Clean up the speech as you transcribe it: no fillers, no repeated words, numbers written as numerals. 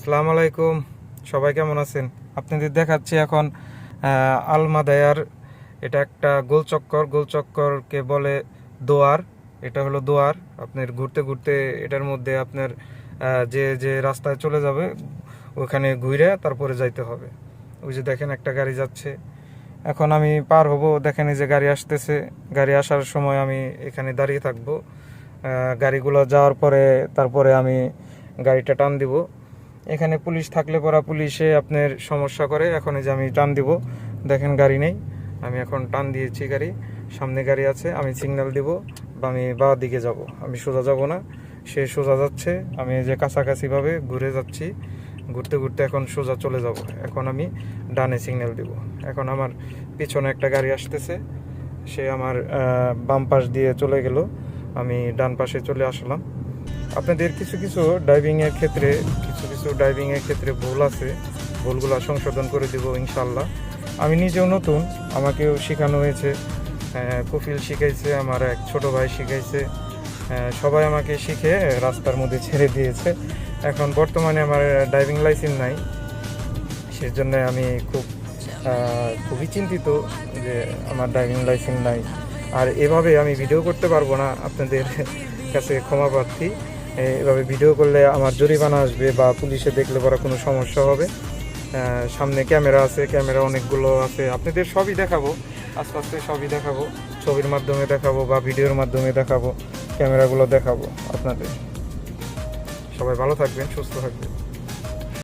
আসসালামু আলাইকুম, সবাই কেমন আছেন? আপনাদের দেখাচ্ছি এখন আলমাদায়ার। এটা একটা গোলচক্করকে বলে দোয়ার। এটা হলো দোয়ার। আপনার ঘুরতে ঘুরতে এটার মধ্যে আপনার যে যে রাস্তায় চলে যাবে ওখানে ঘুরে তারপরে যাইতে হবে। ওই যে দেখেন একটা গাড়ি যাচ্ছে, এখন আমি পার হব। দেখেন এই যে গাড়ি আসতেছে, গাড়ি আসার সময় আমি এখানে দাঁড়িয়ে থাকবো। গাড়িগুলো যাওয়ার পরে তারপরে আমি গাড়িটা টান দিব। এখানে পুলিশ থাকলে পরা পুলিশে আপনার সমস্যা করে। এখন এই যে আমি টান দিব, দেখেন গাড়ি নেই, আমি এখন টান দিয়েছি গাড়ি। সামনে গাড়ি আছে, আমি সিগন্যাল দিব বা আমি বাঁ দিকে যাব। আমি সোজা যাব না, সে সোজা যাচ্ছে। আমি এই যে কাছাকাছিভাবে ঘুরে যাচ্ছি, ঘুরতে ঘুরতে এখন সোজা চলে যাব। এখন আমি ডানে সিগন্যাল দিব। এখন আমার পিছনে একটা গাড়ি আসতেছে, সে আমার বাম পাশ দিয়ে চলে গেল, আমি ডান পাশে চলে আসলাম। আপনাদের কিছু কিছু ড্রাইভিংয়ের ক্ষেত্রে ভুল আছে, ভুলগুলো সংশোধন করে দেবো ইনশাল্লাহ। আমি নিজেও নতুন, আমাকেও শেখানো হয়েছে। কফিল শিখাইছে, আমার এক ছোট ভাই শিখাইছে, সবাই আমাকে শিখে রাস্তার মধ্যে ছেড়ে দিয়েছে। এখন বর্তমানে আমার ড্রাইভিং লাইসেন্স নাই, সেজন্য আমি খুবই চিন্তিত যে আমার ড্রাইভিং লাইসেন্স নাই। আর এভাবে আমি ভিডিও করতে পারবো না, আপনাদের কাছে ক্ষমা প্রার্থী। এভাবে ভিডিও করলে আমার জরিমানা আসবে বা পুলিশে দেখলে পরে কোনো সমস্যা হবে। সামনে ক্যামেরা আছে, ক্যামেরা অনেকগুলো আছে, আপনাদের সবই দেখাবো, আস্তে আস্তে সবই দেখাবো, ছবির মাধ্যমে দেখাবো বা ভিডিওর মাধ্যমে দেখাবো, ক্যামেরাগুলো দেখাবো আপনাদের। সবাই ভালো থাকবেন, সুস্থ থাকবেন।